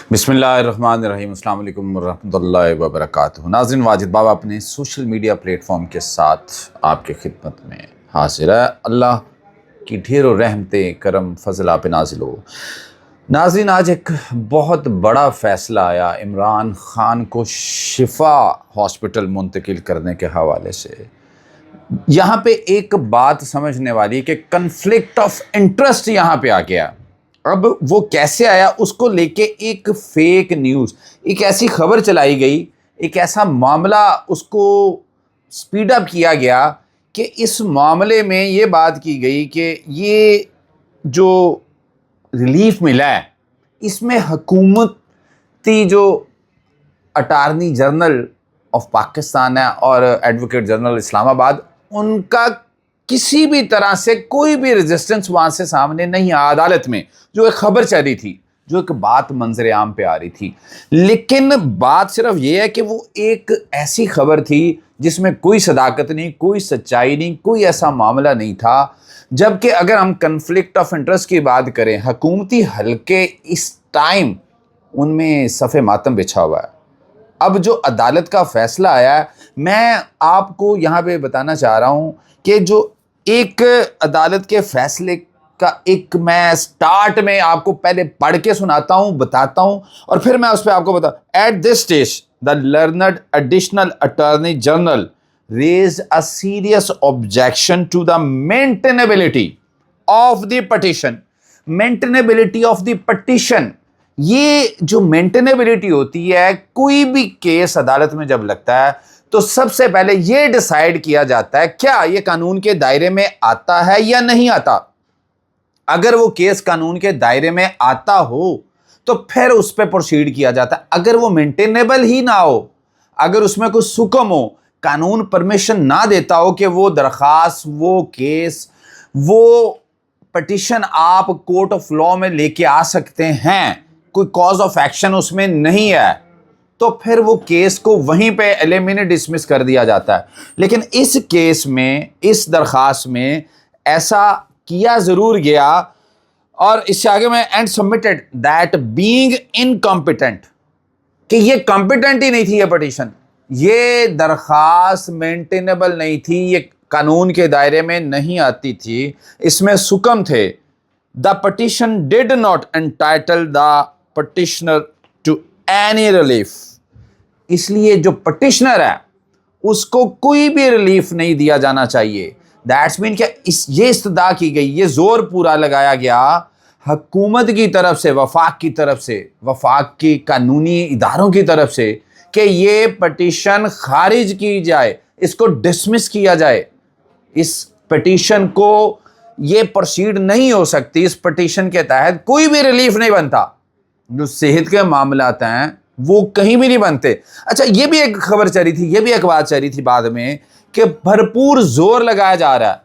बिस्मिल्लाहिर्रहमानिर्रहीम। अस्सलाम वालेकुम रहमतुल्लाहि व बरकातुहू। नाज़रीन, वाजिद बाबा अपने सोशल मीडिया प्लेटफॉर्म के साथ आपके खिदमत में हाजिर है। अल्लाह की ढेरों रहमतें, करम, फजल आप नाजिल हो। नाज़रीन, आज एक बहुत बड़ा फ़ैसला आया इमरान ख़ान को शिफा हॉस्पिटल मुंतकिल करने के हवाले से। यहाँ पे एक बात समझने वाली कि कन्फ्लिक्ट ऑफ इंटरेस्ट यहाँ पे आ गया। अब वो कैसे आया, उसको लेके एक फेक न्यूज़, एक ऐसी खबर चलाई गई, एक ऐसा मामला उसको स्पीड अप किया गया कि इस मामले में ये बात की गई कि ये जो रिलीफ मिला है इसमें हुकूमती जो अटार्नी जनरल ऑफ पाकिस्तान है और एडवोकेट जनरल इस्लामाबाद, उनका किसी भी तरह से कोई भी रेजिस्टेंस वहाँ से सामने नहीं आया। अदालत में जो एक खबर चल रही थी, जो एक बात मंजर आम पे आ रही थी, लेकिन बात सिर्फ ये है कि वो एक ऐसी खबर थी जिसमें कोई सदाकत नहीं, कोई सच्चाई नहीं, कोई ऐसा मामला नहीं था। जबकि अगर हम कन्फ्लिक्ट ऑफ इंटरेस्ट की बात करें, हुकूमती हलके इस टाइम उनमें सफ़े मातम बिछा हुआ है। अब जो अदालत का फ़ैसला आया है, मैं आपको यहाँ पे बताना चाह रहा हूँ कि जो एक अदालत के फ़ैसले का एक मैं स्टार्ट में आपको पहले पढ़ के सुनाता हूँ, बताता हूँ, और फिर मैं उस पर आपको at this stage the learned additional attorney general raise a serious objection to the maintainability of the petition. Maintainability of the petition, ये जो मेंटेनेबिलिटी होती है, कोई भी केस अदालत में जब लगता है तो सबसे पहले ये डिसाइड किया जाता है क्या ये कानून के दायरे में आता है या नहीं आता। अगर वो केस कानून के दायरे में आता हो तो फिर उस पर प्रोसीड किया जाता है। अगर वो मेंटेनेबल ही ना हो, अगर उसमें कोई सुकम हो, कानून परमिशन ना देता हो कि वो दरखास्त, वो केस, वो पटिशन आप कोर्ट ऑफ लॉ में लेके आ सकते हैं, कोई कॉज ऑफ एक्शन उसमें नहीं है, तो फिर वो केस को वहीं पे एलिमिनेट डिसमिस कर दिया जाता है। लेकिन इस केस में, इस दरखास्त में ऐसा किया ज़रूर गया, और इससे आगे में and submitted that being incompetent, कि ये कॉम्पिटेंट ही नहीं थी ये पटिशन, ये दरखास्त मेंटेनेबल नहीं थी, ये कानून के दायरे में नहीं आती थी, इसमें सुकम थे। The petition did not entitle the petitioner to any relief, इसलिए जो पटिशनर है उसको कोई भी रिलीफ नहीं दिया जाना चाहिए। दैट्स मीन क्या ये इस्तदा की गई, ये जोर पूरा लगाया गया हुकूमत की तरफ से, वफाक की तरफ से, वफाक की कानूनी इदारों की तरफ से, कि ये पटिशन खारिज की जाए, इसको डिसमिस किया जाए, इस पटिशन को ये प्रोसीड नहीं हो सकती, इस पटिशन के तहत कोई भी रिलीफ नहीं बनता। जो सेहत के मामलात हैं वो कहीं भी नहीं बनते। अच्छा, ये भी एक खबर चली थी, ये भी एक बात चली थी बाद में कि भरपूर जोर लगाया जा रहा है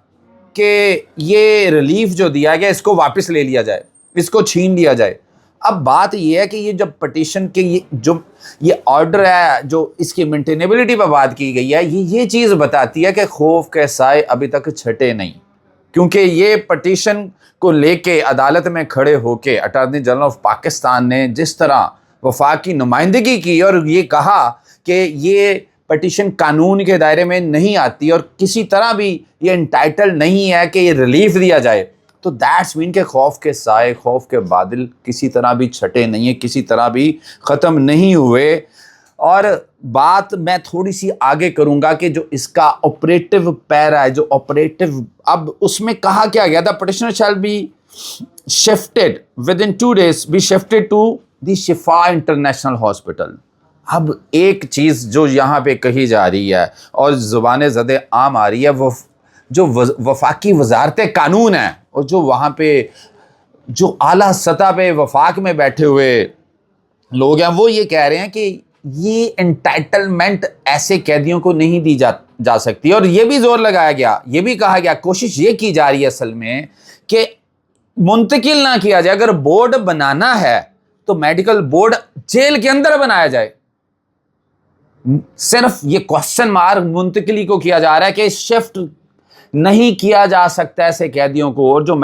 कि ये रिलीफ जो दिया गया इसको वापस ले लिया जाए, इसको छीन लिया जाए। अब बात ये है कि ये जब पटिशन के ये ऑर्डर है, जो इसकी मेंटेनेबिलिटी पर बात की गई है, ये चीज़ बताती है कि खौफ के साए अभी तक छटे नहीं, क्योंकि ये पटिशन को लेके अदालत में खड़े होके अटॉर्नी जनरल ऑफ पाकिस्तान ने जिस तरह वफाक की नुमाइंदगी की और ये कहा कि ये पटिशन कानून के दायरे में नहीं आती और किसी तरह भी ये एंटाइटल नहीं है कि ये रिलीफ दिया जाए, तो दैट्स मीन के खौफ के साए, खौफ के बादल किसी तरह भी छटे नहीं है, किसी तरह भी ख़त्म नहीं हुए। और बात मैं थोड़ी सी आगे करूंगा कि जो इसका ऑपरेटिव पैरा है, जो ऑपरेटिव, अब उसमें कहा क्या गया था, petitioner shall be shifted within 2 days be shifted to the Shifa International Hospital. अब एक चीज़ जो यहाँ पे कही जा रही है और ज़ुबान ज़दे आम आ रही है, वो जो वफाकी वजारत कानून है और जो वहाँ पे जो आला सतह पे वफाक में बैठे हुए लोग हैं, वो ये कह रहे हैं कि ये एंटाइटलमेंट ऐसे कैदियों को नहीं दी जा सकती। और ये भी जोर लगाया गया, ये भी कहा गया, कोशिश ये की जा रही है असल में कि मुंतकिल ना किया जाए। अगर बोर्ड बनाना है तो मेडिकल बोर्ड जेल के अंदर बनाया जाए। सिर्फ ये क्वेश्चन मार्क मुंतकिली को किया जा रहा है कि शिफ्ट नहीं किया जा सकता ऐसे कैदियों को, और जो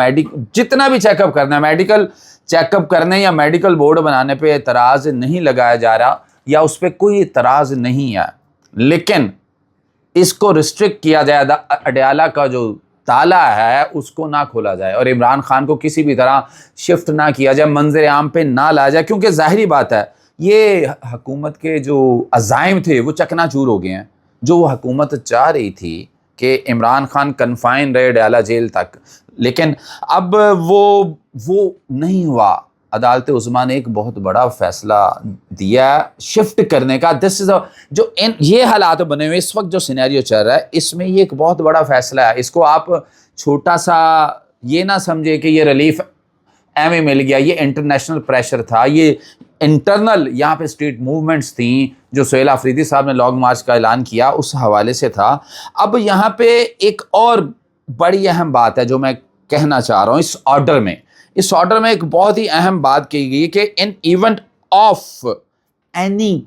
जितना भी चेकअप करना है, मेडिकल چیک اپ کرنے یا میڈیکل بورڈ بنانے پہ اعتراض نہیں لگایا جا رہا یا اس پہ کوئی اعتراض نہیں ہے، لیکن اس کو ریسٹرکٹ کیا جائے، اڈیالہ کا جو تالا ہے اس کو نہ کھولا جائے اور عمران خان کو کسی بھی طرح شفٹ نہ کیا جائے، منظر عام پہ نہ لایا جائے، کیونکہ ظاہری بات ہے یہ حکومت کے جو عزائم تھے وہ چکنا چور ہو گئے ہیں۔ جو وہ حکومت چاہ رہی تھی کہ عمران خان کنفائن رہے اڈیالہ جیل تک، لیکن اب وہ نہیں ہوا۔ عدالت عظمیٰ نے ایک بہت بڑا فیصلہ دیا شفٹ کرنے کا۔ جو یہ حالات بنے ہوئے اس وقت جو سینیریو چل رہا ہے اس میں یہ ایک بہت بڑا فیصلہ ہے۔ اس کو آپ چھوٹا سا یہ نہ سمجھے کہ یہ ریلیف ایویں مل گیا، یہ انٹرنیشنل پریشر تھا، یہ انٹرنل یہاں پہ اسٹریٹ موومنٹس تھیں جو سہیل آفریدی صاحب نے لانگ مارچ کا اعلان کیا اس حوالے سے تھا۔ اب یہاں پہ ایک اور بڑی اہم بات ہے جو میں کہنا چاہ رہا ہوں، اس آرڈر میں ایک بہت ہی اہم بات کی گئی کہ ان ایونٹ آف اینی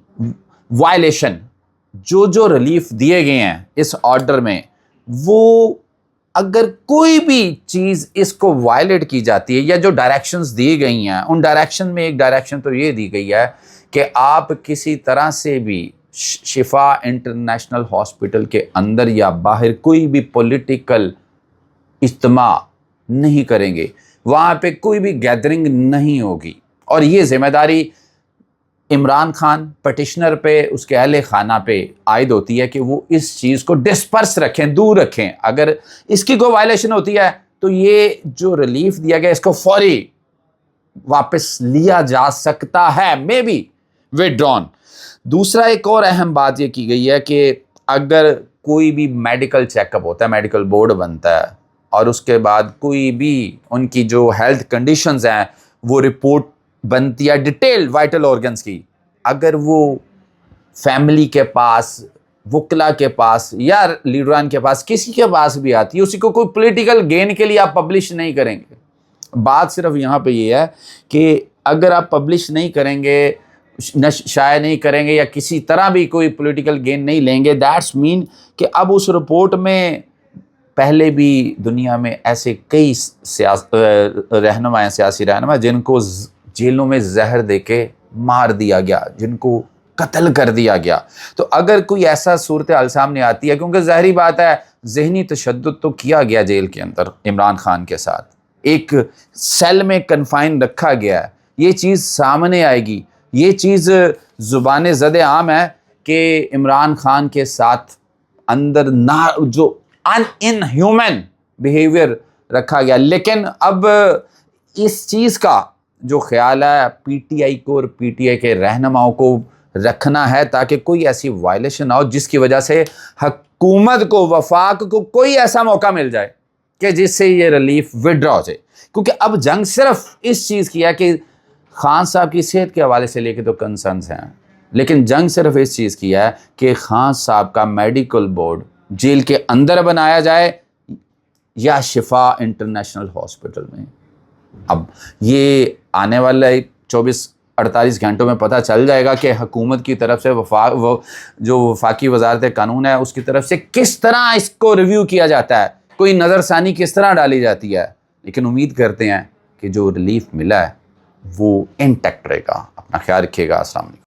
وائلیشن جو ریلیف دیے گئے ہیں اس آرڈر میں، وہ اگر کوئی بھی چیز اس کو وائلیٹ کی جاتی ہے یا جو ڈائریکشنز دی گئی ہیں ان ڈائریکشن میں ایک ڈائریکشن تو یہ دی گئی ہے کہ آپ کسی طرح سے بھی شفا انٹرنیشنل ہاسپٹل کے اندر یا باہر کوئی بھی پولیٹیکل اجتماع نہیں کریں گے، وہاں پہ کوئی بھی گیدرنگ نہیں ہوگی، اور یہ ذمہ داری عمران خان پٹیشنر پہ اس کے اہل خانہ پہ عائد ہوتی ہے کہ وہ اس چیز کو ڈسپرس رکھیں، دور رکھیں۔ اگر اس کی کوئی وائلیشن ہوتی ہے تو یہ جو ریلیف دیا گیا اس کو فوری واپس لیا جا سکتا ہے، مے بی withdrawn۔ دوسرا ایک اور اہم بات یہ کی گئی ہے کہ اگر کوئی بھی میڈیکل چیک اپ ہوتا ہے، میڈیکل بورڈ بنتا ہے اور اس کے بعد کوئی بھی ان کی جو ہیلتھ کنڈیشنز ہیں وہ رپورٹ بنتی ہے ڈیٹیلڈ وائٹل آرگنز کی، اگر وہ فیملی کے پاس، وکلا کے پاس یا لیڈران کے پاس، کسی کے پاس بھی آتی ہے، اسی کو کوئی پولیٹیکل گین کے لیے آپ پبلش نہیں کریں گے۔ بات صرف یہاں پہ یہ ہے کہ اگر آپ پبلش نہیں کریں گے، شائع نہیں کریں گے یا کسی طرح بھی کوئی پولیٹیکل گین نہیں لیں گے، دیٹس مین کہ اب اس رپورٹ میں پہلے بھی دنیا میں ایسے کئی رہنما ہیں، سیاسی رہنما جن کو جیلوں میں زہر دے کے مار دیا گیا، جن کو قتل کر دیا گیا۔ تو اگر کوئی ایسا صورتحال سامنے آتی ہے، کیونکہ ظاہری بات ہے ذہنی تشدد تو کیا گیا جیل کے اندر عمران خان کے ساتھ، ایک سیل میں کنفائن رکھا گیا ہے، یہ چیز سامنے آئے گی، یہ چیز زبان زد عام ہے کہ عمران خان کے ساتھ اندر جو ان ہیومن بیہیویئر رکھا گیا۔ لیکن اب اس چیز کا جو خیال ہے پی ٹی آئی کو اور پی ٹی آئی کے رہنماؤں کو رکھنا ہے تاکہ کوئی ایسی وائلیشن نہ ہو جس کی وجہ سے حکومت کو، وفاق کو کوئی ایسا موقع مل جائے کہ جس سے یہ ریلیف وڈرا ہو جائے۔ کیونکہ اب جنگ صرف اس چیز کی ہے کہ خان صاحب کی صحت کے حوالے سے لے کے تو کنسرنز ہیں، لیکن جنگ صرف اس چیز کی ہے کہ خان صاحب کا میڈیکل بورڈ جیل کے اندر بنایا جائے یا شفا انٹرنیشنل ہاسپٹل میں۔ اب یہ آنے والے 24-48 گھنٹوں میں پتہ چل جائے گا کہ حکومت کی طرف سے جو وفاقی وزارت قانون ہے اس کی طرف سے کس طرح اس کو ریویو کیا جاتا ہے، کوئی نظر ثانی کس طرح ڈالی جاتی ہے۔ لیکن امید کرتے ہیں کہ جو ریلیف ملا ہے وہ انٹیکٹ رہے گا۔ اپنا خیال رکھیے گا۔ السلام علیکم۔